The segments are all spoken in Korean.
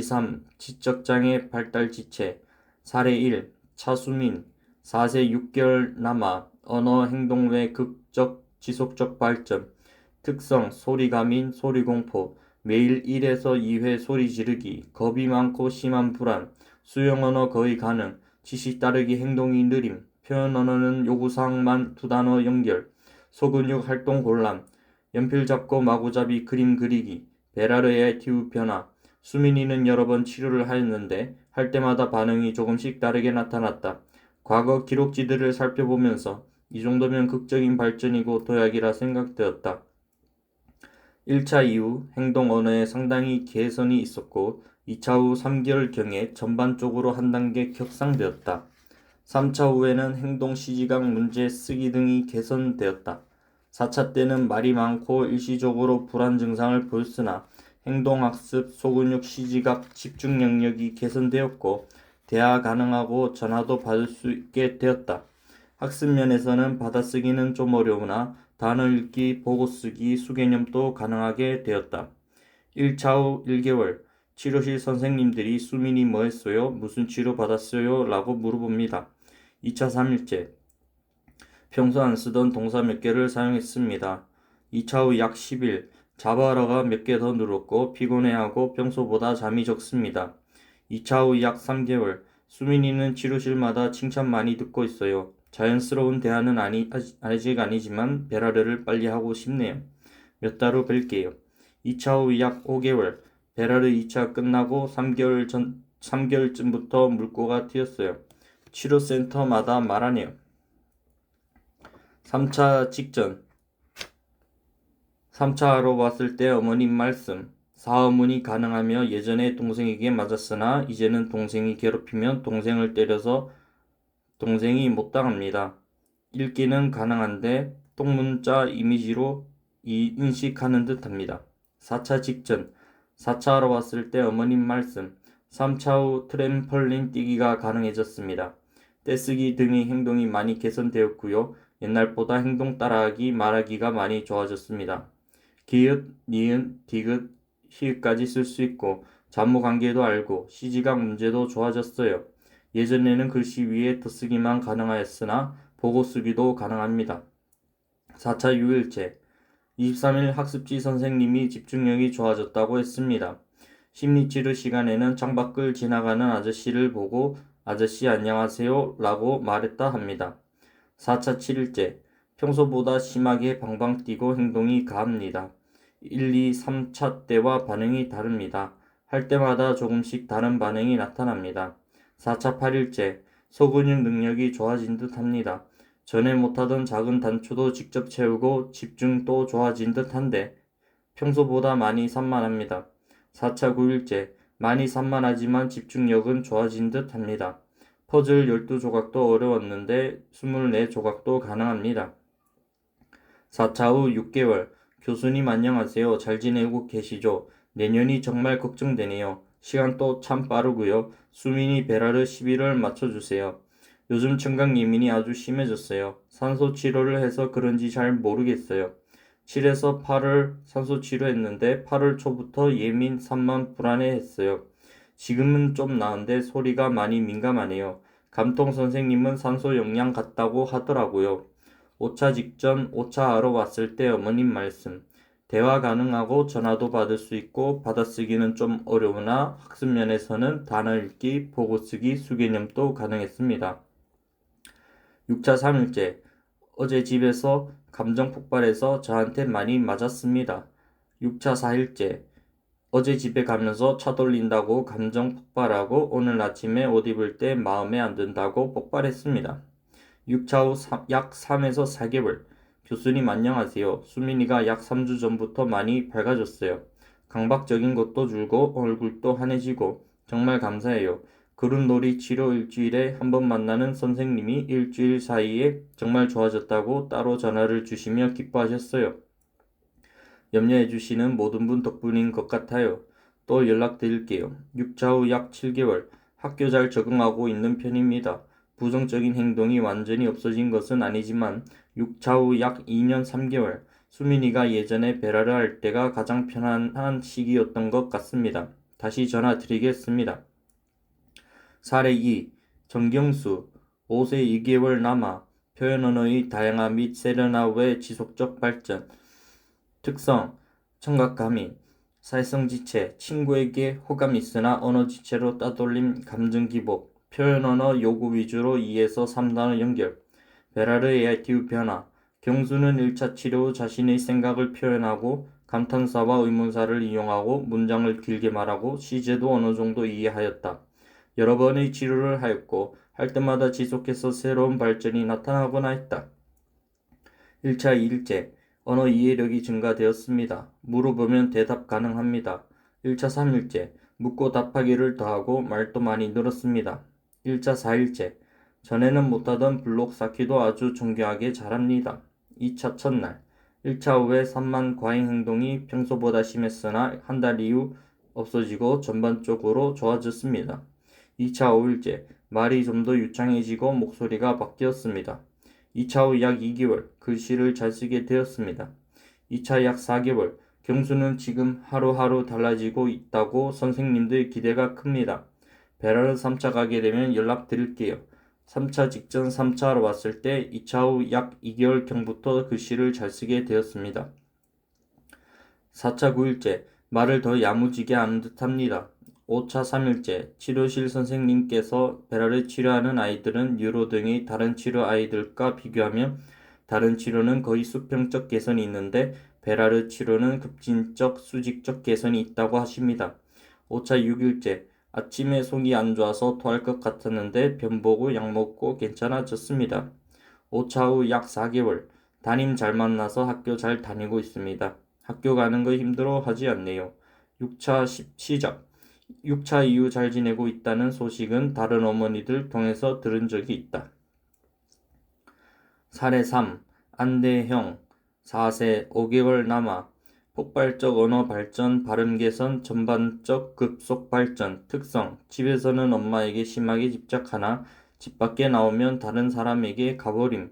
3. 지적장애 발달 지체. 사례 1. 차수민 4세 6개월 남아 언어 행동 외 극적 지속적 발전. 특성 소리감인 소리공포. 매일 1에서 2회 소리 지르기. 겁이 많고 심한 불안. 수용 언어 거의 가능. 지시 따르기 행동이 느림. 표현 언어는 요구사항만 2단어 연결. 소근육 활동 곤란. 연필 잡고 마구잡이 그림 그리기. 베라르의 기후 변화. 수민이는 여러 번 치료를 하였는데 할 때마다 반응이 조금씩 다르게 나타났다. 과거 기록지들을 살펴보면서 이 정도면 극적인 발전이고 도약이라 생각되었다. 1차 이후 행동 언어에 상당히 개선이 있었고 2차 후 3개월경에 전반적으로 한 단계 격상되었다. 3차 후에는 행동 시지각 문제 쓰기 등이 개선되었다. 4차 때는 말이 많고 일시적으로 불안 증상을 보였으나 행동학습, 소근육 시지각, 집중 영역이 개선되었고 대화 가능하고 전화도 받을 수 있게 되었다. 학습 면에서는 받아쓰기는 좀 어려우나 단어 읽기, 보고 쓰기, 수개념도 가능하게 되었다. 1차 후 1개월, 치료실 선생님들이 수민이 뭐 했어요? 무슨 치료 받았어요? 라고 물어봅니다. 2차 3일째, 평소 안 쓰던 동사 몇 개를 사용했습니다. 2차 후 약 10일, 자바라가 몇 개 더 늘었고 피곤해하고 평소보다 잠이 적습니다. 2차 후 약 3개월, 수민이는 치료실마다 칭찬 많이 듣고 있어요. 자연스러운 대화는 아직 아니지만 베라르를 빨리 하고 싶네요. 몇 달 후 뵐게요. 2차 후 약 5개월, 베라르 2차 끝나고 3개월쯤부터 물고가 튀었어요. 치료센터마다 말하네요. 3차 직전. 3차로 왔을 때 어머님 말씀. 사어문이 가능하며 예전에 동생에게 맞았으나 이제는 동생이 괴롭히면 동생을 때려서 동생이 못 당합니다. 읽기는 가능한데 똥문자 이미지로 인식하는 듯 합니다. 4차 직전. 4차로 왔을 때 어머님 말씀. 3차 후 트램펄린 뛰기가 가능해졌습니다. 떼쓰기 등의 행동이 많이 개선되었고요. 옛날보다 행동 따라하기, 말하기가 많이 좋아졌습니다. 기읍, 니은, 디귿, 히읗까지 쓸 수 있고 잡무 관계도 알고 시지각 문제도 좋아졌어요. 예전에는 글씨 위에 덧쓰기만 가능하였으나 보고 쓰기도 가능합니다. 4차 6일째. 23일 학습지 선생님이 집중력이 좋아졌다고 했습니다. 심리치료 시간에는 창밖을 지나가는 아저씨를 보고 아저씨 안녕하세요 라고 말했다 합니다. 4차 7일째. 평소보다 심하게 방방 뛰고 행동이 가합니다. 1, 2, 3차 때와 반응이 다릅니다. 할 때마다 조금씩 다른 반응이 나타납니다. 4차 8일째. 소근육 능력이 좋아진 듯 합니다. 전에 못하던 작은 단추도 직접 채우고 집중도 좋아진 듯 한데 평소보다 많이 산만합니다. 4차 9일째. 많이 산만하지만 집중력은 좋아진 듯 합니다. 퍼즐 12조각도 어려웠는데 24조각도 가능합니다. 4차 후 6개월. 교수님 안녕하세요. 잘 지내고 계시죠? 내년이 정말 걱정되네요. 시간도 참 빠르고요. 수민이 베라르 11월 맞춰주세요. 요즘 청각 예민이 아주 심해졌어요. 산소 치료를 해서 그런지 잘 모르겠어요. 7에서 8월 산소 치료했는데 8월 초부터 예민, 산만, 불안해했어요. 지금은 좀 나은데 소리가 많이 민감하네요. 감통 선생님은 산소 영양 같다고 하더라고요. 5차 직전 5차 하러 왔을 때 어머님 말씀. 대화 가능하고 전화도 받을 수 있고 받아쓰기는 좀 어려우나 학습 면에서는 단어 읽기, 보고 쓰기, 수개념도 가능했습니다. 6차 3일째. 어제 집에서 감정 폭발해서 저한테 많이 맞았습니다. 6차 4일째. 어제 집에 가면서 차 돌린다고 감정 폭발하고 오늘 아침에 옷 입을 때 마음에 안 든다고 폭발했습니다. 6차 후 약 3에서 4개월. 교수님 안녕하세요. 수민이가 약 3주 전부터 많이 밝아졌어요. 강박적인 것도 줄고 얼굴도 환해지고 정말 감사해요. 그룹놀이 치료 일주일에 한 번 만나는 선생님이 일주일 사이에 정말 좋아졌다고 따로 전화를 주시며 기뻐하셨어요. 염려해 주시는 모든 분 덕분인 것 같아요. 또 연락드릴게요. 6차 후 약 7개월. 학교 잘 적응하고 있는 편입니다. 부정적인 행동이 완전히 없어진 것은 아니지만 6차 후 약 2년 3개월. 수민이가 예전에 베라를 할 때가 가장 편안한 시기였던 것 같습니다. 다시 전화드리겠습니다. 사례 2. 정경수 5세 2개월 남아 표현 언어의 다양화 및 세련화 외 지속적 발전. 특성 청각 가민 사회성 지체 친구에게 호감 있으나 언어 지체로 따돌림 감정 기복 표현 언어 요구 위주로 2에서 3단어 연결 베라르 AITU 변화 경수는 1차 치료 후 자신의 생각을 표현하고 감탄사와 의문사를 이용하고 문장을 길게 말하고 시제도 어느 정도 이해하였다. 여러 번의 치료를 하였고 할 때마다 지속해서 새로운 발전이 나타나곤 했다. 1차 2일째 언어 이해력이 증가되었습니다. 물어보면 대답 가능합니다. 1차 3일째 묻고 답하기를 더하고 말도 많이 늘었습니다. 1차 4일째 전에는 못하던 블록 쌓기도 아주 정교하게 잘합니다. 2차 첫날 1차 후에 산만 과잉 행동이 평소보다 심했으나 한 달 이후 없어지고 전반적으로 좋아졌습니다. 2차 5일째 말이 좀 더 유창해지고 목소리가 바뀌었습니다. 2차 후 약 2개월 글씨를 잘 쓰게 되었습니다. 2차 약 4개월 경수는 지금 하루하루 달라지고 있다고 선생님들 기대가 큽니다. 베라르 3차 가게 되면 연락드릴게요. 3차 직전 3차로 왔을 때 2차 후 약 2개월경부터 글씨를 잘 쓰게 되었습니다. 4차 9일째 말을 더 야무지게 하는 듯합니다. 5차 3일째 치료실 선생님께서 베라를 치료하는 아이들은 유로 등의 다른 치료 아이들과 비교하면 다른 치료는 거의 수평적 개선이 있는데 베라르 치료는 급진적 수직적 개선이 있다고 하십니다. 5차 6일째 아침에 속이 안 좋아서 토할 것 같았는데 변 보고 약 먹고 괜찮아졌습니다. 5차 후 약 4개월 담임 잘 만나서 학교 잘 다니고 있습니다. 학교 가는 거 힘들어 하지 않네요. 6차 시작 6차 이후 잘 지내고 있다는 소식은 다른 어머니들 통해서 들은 적이 있다. 사례 3. 안대형 4세 5개월 남아 폭발적 언어 발전, 발음 개선, 전반적 급속 발전. 특성 집에서는 엄마에게 심하게 집착하나 집 밖에 나오면 다른 사람에게 가버림.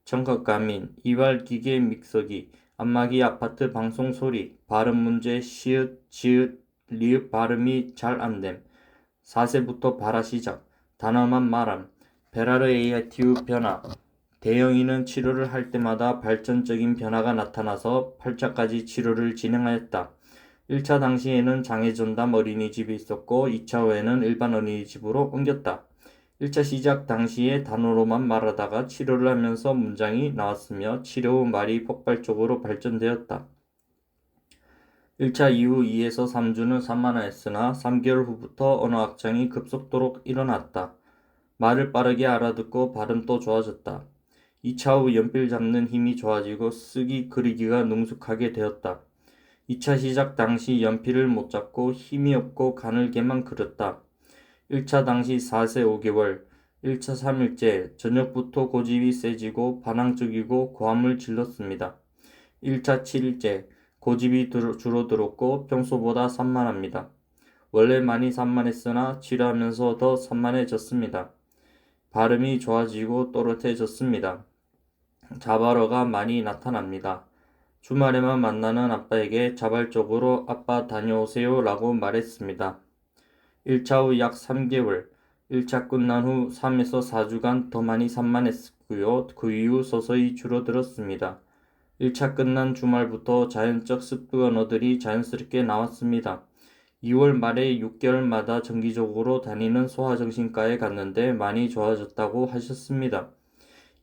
청각 가민, 이발 기계 믹서기, 안마기 아파트 방송 소리, 발음 문제 시읒, 지읒, 리읍 발음이 잘 안됨. 4세부터 발화 시작, 단어만 말함. 베라르 AITU 변화. 대영이는 치료를 할 때마다 발전적인 변화가 나타나서 8차까지 치료를 진행하였다. 1차 당시에는 장애전담 어린이집이 있었고 2차 후에는 일반 어린이집으로 옮겼다. 1차 시작 당시에 단어로만 말하다가 치료를 하면서 문장이 나왔으며 치료 후 말이 폭발적으로 발전되었다. 1차 이후 2에서 3주는 산만했으나 3개월 후부터 언어 확장이 급속도로 일어났다. 말을 빠르게 알아듣고 발음도 좋아졌다. 2차 후 연필 잡는 힘이 좋아지고 쓰기 그리기가 능숙하게 되었다. 2차 시작 당시 연필을 못 잡고 힘이 없고 가늘게만 그렸다. 1차 당시 4세 5개월 1차 3일째 저녁부터 고집이 세지고 반항적이고 고함을 질렀습니다. 1차 7일째 고집이 줄어들었고 평소보다 산만합니다. 원래 많이 산만했으나 치료하면서 더 산만해졌습니다. 발음이 좋아지고 또렷해졌습니다. 자발어가 많이 나타납니다. 주말에만 만나는 아빠에게 자발적으로 아빠 다녀오세요 라고 말했습니다. 1차 후 약 3개월, 1차 끝난 후 3에서 4주간 더 많이 산만했고요. 그 이후 서서히 줄어들었습니다. 1차 끝난 주말부터 자연적 습득 언어들이 자연스럽게 나왔습니다. 2월 말에 6개월마다 정기적으로 다니는 소아정신과에 갔는데 많이 좋아졌다고 하셨습니다.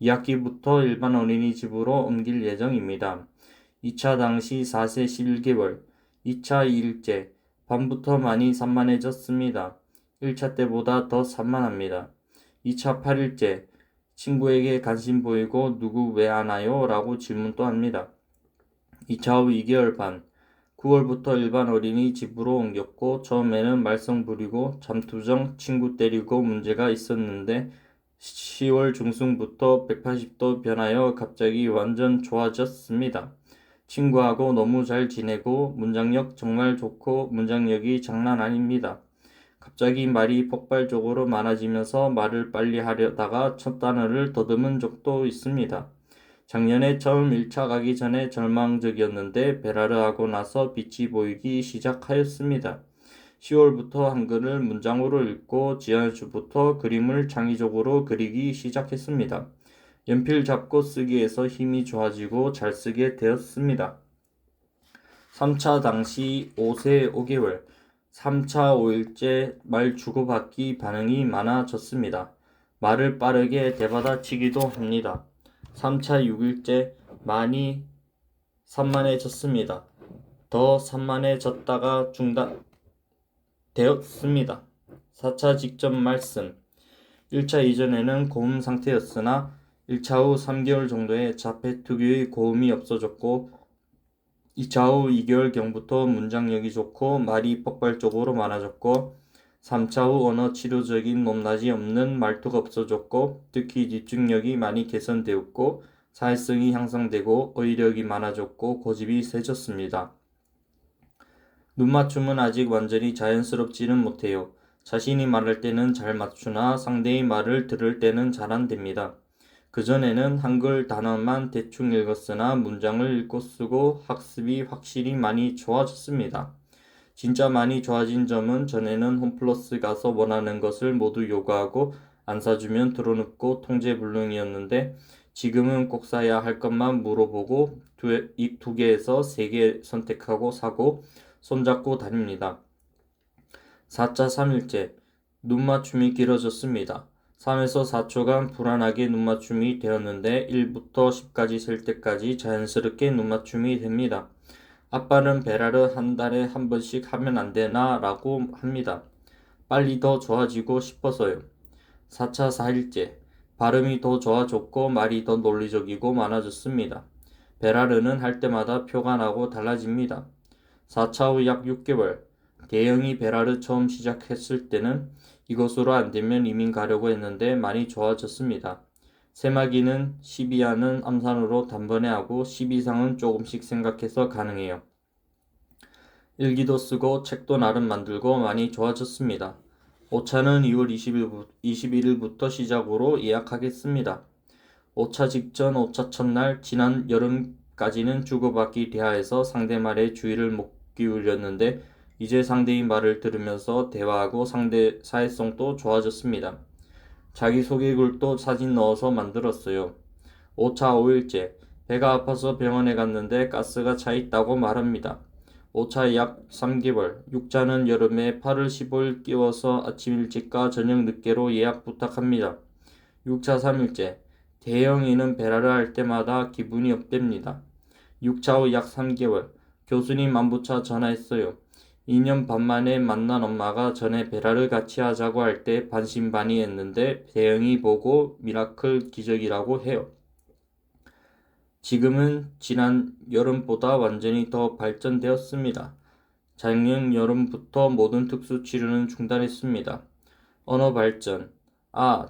2학기부터 일반 어린이집으로 옮길 예정입니다. 2차 당시 4세 11개월, 2차 2일째, 밤부터 많이 산만해졌습니다. 1차 때보다 더 산만합니다. 2차 8일째, 친구에게 관심 보이고 누구 왜 안 와요? 라고 질문도 합니다. 2차 후 2개월 반, 9월부터 일반 어린이집으로 옮겼고 처음에는 말썽 부리고 잠투정, 친구 때리고 문제가 있었는데 10월 중순부터 180도 변하여 갑자기 완전 좋아졌습니다. 친구하고 너무 잘 지내고 문장력 정말 좋고 문장력이 장난 아닙니다. 갑자기 말이 폭발적으로 많아지면서 말을 빨리 하려다가 첫 단어를 더듬은 적도 있습니다. 작년에 처음 1차 가기 전에 절망적이었는데 베라르 하고 나서 빛이 보이기 시작하였습니다. 10월부터 한글을 문장으로 읽고 지난주부터 그림을 창의적으로 그리기 시작했습니다. 연필 잡고 쓰기에서 힘이 좋아지고 잘 쓰게 되었습니다. 3차 당시 5세 5개월, 3차 5일째 말 주고받기 반응이 많아졌습니다. 말을 빠르게 되받아치기도 합니다. 3차 6일째 많이 산만해졌습니다. 더 산만해졌다가 중단되었습니다. 4차 직전 말씀 1차 이전에는 고음 상태였으나 1차 후 3개월 정도에 자폐 특유의 고음이 없어졌고 2차 후 2개월경부터 문장력이 좋고 말이 폭발적으로 많아졌고 3차 후 언어 치료적인 높낮이 없는 말투가 없어졌고 특히 집중력이 많이 개선되었고 사회성이 향상되고 어휘력이 많아졌고 고집이 세졌습니다. 눈맞춤은 아직 완전히 자연스럽지는 못해요. 자신이 말할 때는 잘 맞추나 상대의 말을 들을 때는 잘 안 됩니다. 그전에는 한글 단어만 대충 읽었으나 문장을 읽고 쓰고 학습이 확실히 많이 좋아졌습니다. 진짜 많이 좋아진 점은 전에는 홈플러스 가서 원하는 것을 모두 요구하고 안 사주면 들어눕고 통제불능이었는데 지금은 꼭 사야 할 것만 물어보고 두 개에서 세 개 선택하고 사고 손잡고 다닙니다. 4차 3일째 눈맞춤이 길어졌습니다. 3에서 4초간 불안하게 눈맞춤이 되었는데 1부터 10까지 셀 때까지 자연스럽게 눈맞춤이 됩니다. 아빠는 베라를 한 달에 한 번씩 하면 안 되나? 라고 합니다. 빨리 더 좋아지고 싶어서요. 4차 4일째 발음이 더 좋아졌고 말이 더 논리적이고 많아졌습니다. 베라르는 할 때마다 표가 나고 달라집니다. 4차 후 약 6개월 대영이 베라를 처음 시작했을 때는 이것으로 안 되면 이민 가려고 했는데 많이 좋아졌습니다. 세마기는 10 이하는 암산으로 단번에 하고 10 이상은 조금씩 생각해서 가능해요. 일기도 쓰고 책도 나름 만들고 많이 좋아졌습니다. 5차는 2월 21일부터 시작으로 예약하겠습니다. 5차 직전 5차 첫날 지난 여름까지는 주고받기 대화에서 상대 말에 주의를 못 기울였는데 이제 상대의 말을 들으면서 대화하고 상대 사회성도 좋아졌습니다. 자기소개글도 사진 넣어서 만들었어요. 5차 5일째 배가 아파서 병원에 갔는데 가스가 차 있다고 말합니다. 5차 약 3개월 6차는 여름에 8월 15일 끼워서 아침 일찍과 저녁 늦게로 예약 부탁합니다. 6차 3일째 대영이는 베라를 할 때마다 기분이 업됩니다. 6차 후 약 3개월 교수님 안부차 전화했어요. 2년 반 만에 만난 엄마가 전에 베라를 같이 하자고 할 때 반신반의했는데 대영이 보고 미라클 기적이라고 해요. 지금은 지난 여름보다 완전히 더 발전되었습니다. 작년 여름부터 모든 특수 치료는 중단했습니다. 언어 발전.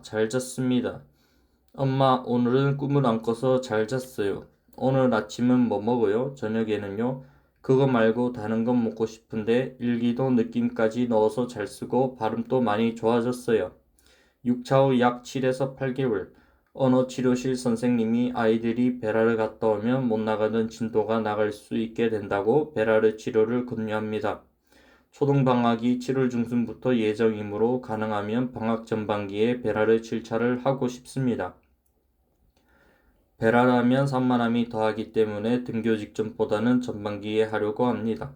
잘 잤습니다. 엄마, 오늘은 꿈을 안 꿔서 잘 잤어요. 오늘 아침은 뭐 먹어요? 저녁에는요? 그거 말고 다른 건 먹고 싶은데 일기도 느낌까지 넣어서 잘 쓰고 발음도 많이 좋아졌어요. 6차 후 약 7에서 8개월. 언어치료실 선생님이 아이들이 베라를 갔다 오면 못 나가던 진도가 나갈 수 있게 된다고 베라르 치료를 권유합니다. 초등방학이 7월 중순부터 예정이므로 가능하면 방학 전반기에 베라르 7차를 하고 싶습니다. 베라라면 산만함이 더하기 때문에 등교 직전보다는 전반기에 하려고 합니다.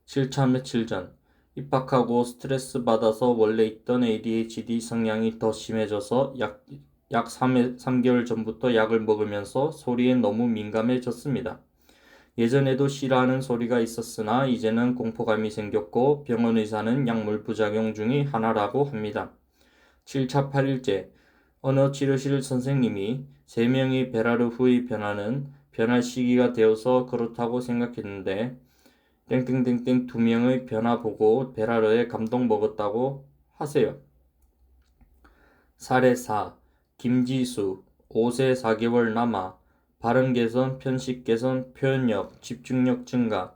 7차 며칠 전 입학하고 스트레스 받아서 원래 있던 ADHD 성향이 더 심해져서 약 3개월 전부터 약을 먹으면서 소리에 너무 민감해졌습니다. 예전에도 싫어하는 소리가 있었으나 이제는 공포감이 생겼고 병원 의사는 약물 부작용 중의 하나라고 합니다. 7차 8일째 언어치료실 선생님이 3명이 베라르 후의 변화는 변할 시기가 되어서 그렇다고 생각했는데 땡땡땡땡 2명의 변화 보고 베라르에 감동 먹었다고 하세요. 사례 4. 김지수 5세 4개월 남아 발음 개선, 편식 개선, 표현력, 집중력 증가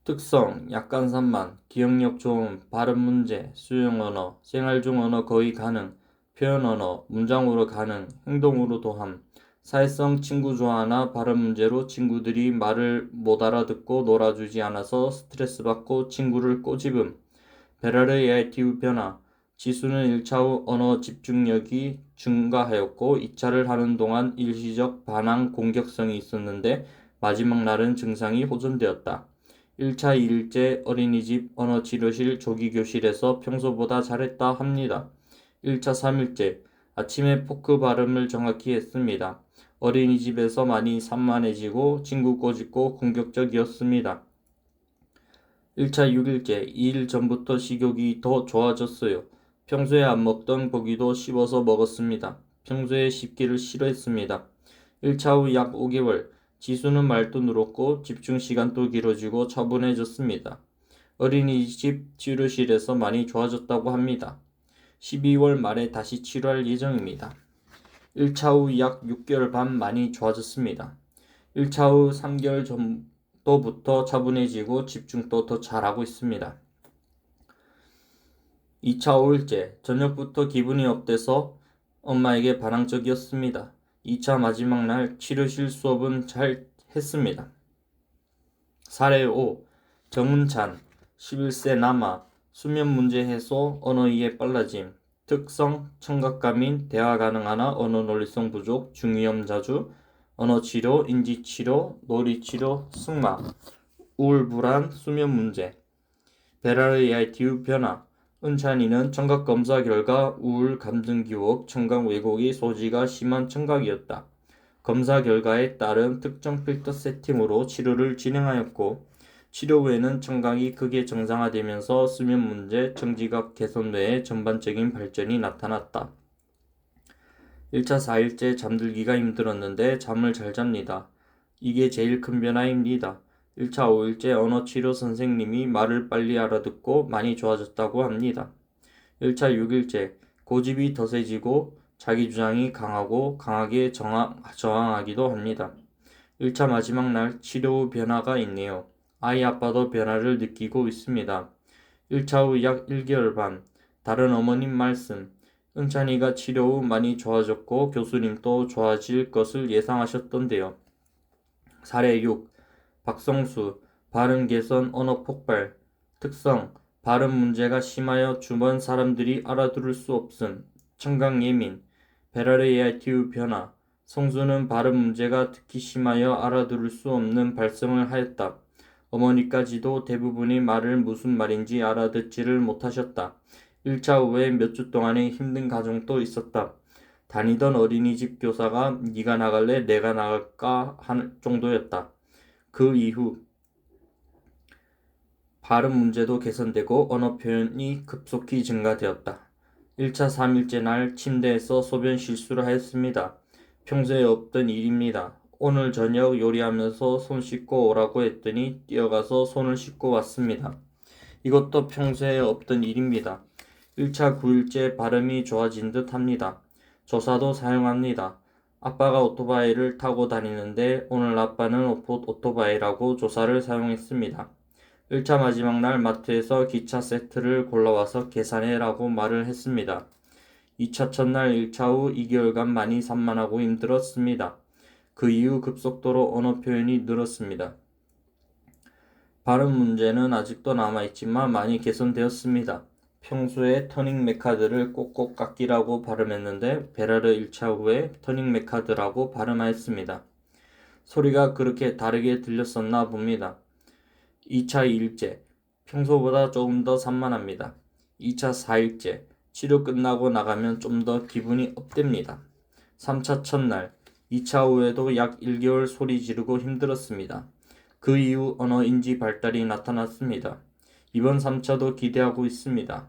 특성, 약간 산만, 기억력 좋음, 발음 문제, 수용 언어, 생활 중 언어 거의 가능, 표현 언어, 문장으로 가능, 행동으로 도함, 사회성 친구 좋아하나 발음 문제로 친구들이 말을 못 알아듣고 놀아주지 않아서 스트레스 받고 친구를 꼬집음. 베라르의 ITU 변화. 지수는 1차 후 언어 집중력이 증가하였고 2차를 하는 동안 일시적 반항 공격성이 있었는데 마지막 날은 증상이 호전되었다. 1차 2일째 어린이집 언어치료실 조기교실에서 평소보다 잘했다 합니다. 1차 3일째 아침에 포크 발음을 정확히 했습니다. 어린이집에서 많이 산만해지고 친구 꼬집고 공격적이었습니다. 1차 6일째 2일 전부터 식욕이 더 좋아졌어요. 평소에 안 먹던 고기도 씹어서 먹었습니다. 평소에 씹기를 싫어했습니다. 1차 후 약 5개월 지수는 말도 늘었고 집중 시간도 길어지고 차분해졌습니다. 어린이집 치료실에서 많이 좋아졌다고 합니다. 12월 말에 다시 치료할 예정입니다. 1차 후 약 6개월 반 많이 좋아졌습니다. 1차 후 3개월 전부터 차분해지고 집중도 더 잘하고 있습니다. 2차 5일째 저녁부터 기분이 업돼서 엄마에게 반항적이었습니다. 2차 마지막 날 치료실 수업은 잘 했습니다. 사례 5. 정은찬 11세 남아 수면 문제 해소 언어 이해 빨라짐 특성 청각감인 대화 가능하나 언어 논리성 부족 중이염 자주 언어치료 인지치료 놀이치료 승마 우울 불안 수면 문제 베라르 AITU 변화 은찬이는 청각 검사 결과 우울 감정 기복 청각 왜곡이 소지가 심한 청각이었다. 검사 결과에 따른 특정 필터 세팅으로 치료를 진행하였고 치료 후에는 청각이 크게 정상화되면서 수면 문제, 청지각 개선 외에 전반적인 발전이 나타났다. 1차 4일째 잠들기가 힘들었는데 잠을 잘 잡니다. 이게 제일 큰 변화입니다. 1차 5일째 언어치료 선생님이 말을 빨리 알아듣고 많이 좋아졌다고 합니다. 1차 6일째 고집이 더 세지고 자기 주장이 강하고 강하게 저항하기도 합니다. 1차 마지막 날 치료 후 변화가 있네요. 아이 아빠도 변화를 느끼고 있습니다. 1차 후 약 1개월 반 다른 어머님 말씀 은찬이가 치료 후 많이 좋아졌고 교수님도 좋아질 것을 예상하셨던데요. 사례 6. 박성수 발음 개선 언어 폭발 특성 발음 문제가 심하여 주변 사람들이 알아들을 수 없음 청각 예민 베라르 AITU 변화 성수는 발음 문제가 특히 심하여 알아들을 수 없는 발성을 하였다. 어머니까지도 대부분이 말을 무슨 말인지 알아듣지를 못하셨다. 1차 후에 몇 주 동안의 힘든 가정도 있었다. 다니던 어린이집 교사가 네가 나갈래 내가 나갈까 할 정도였다. 그 이후 발음 문제도 개선되고 언어 표현이 급속히 증가되었다. 1차 3일째 날 침대에서 소변 실수를 하였습니다. 평소에 없던 일입니다. 오늘 저녁 요리하면서 손 씻고 오라고 했더니 뛰어가서 손을 씻고 왔습니다. 이것도 평소에 없던 일입니다. 1차 9일째 발음이 좋아진 듯 합니다. 조사도 사용합니다. 아빠가 오토바이를 타고 다니는데 오늘 아빠는 오토바이라고 조사를 사용했습니다. 1차 마지막 날 마트에서 기차 세트를 골라와서 계산해라고 말을 했습니다. 2차 첫날 1차 후 2개월간 많이 산만하고 힘들었습니다. 그 이후 급속도로 언어 표현이 늘었습니다. 발음 문제는 아직도 남아있지만 많이 개선되었습니다. 평소에 터닝 메카드를 꼭꼭 깎이라고 발음했는데 베라르 1차 후에 터닝 메카드라고 발음하였습니다. 소리가 그렇게 다르게 들렸었나 봅니다. 2차 2일째 평소보다 조금 더 산만합니다. 2차 4일째 치료 끝나고 나가면 좀 더 기분이 업됩니다. 3차 첫날 2차 후에도 약 1개월 소리 지르고 힘들었습니다. 그 이후 언어 인지 발달이 나타났습니다. 이번 3차도 기대하고 있습니다.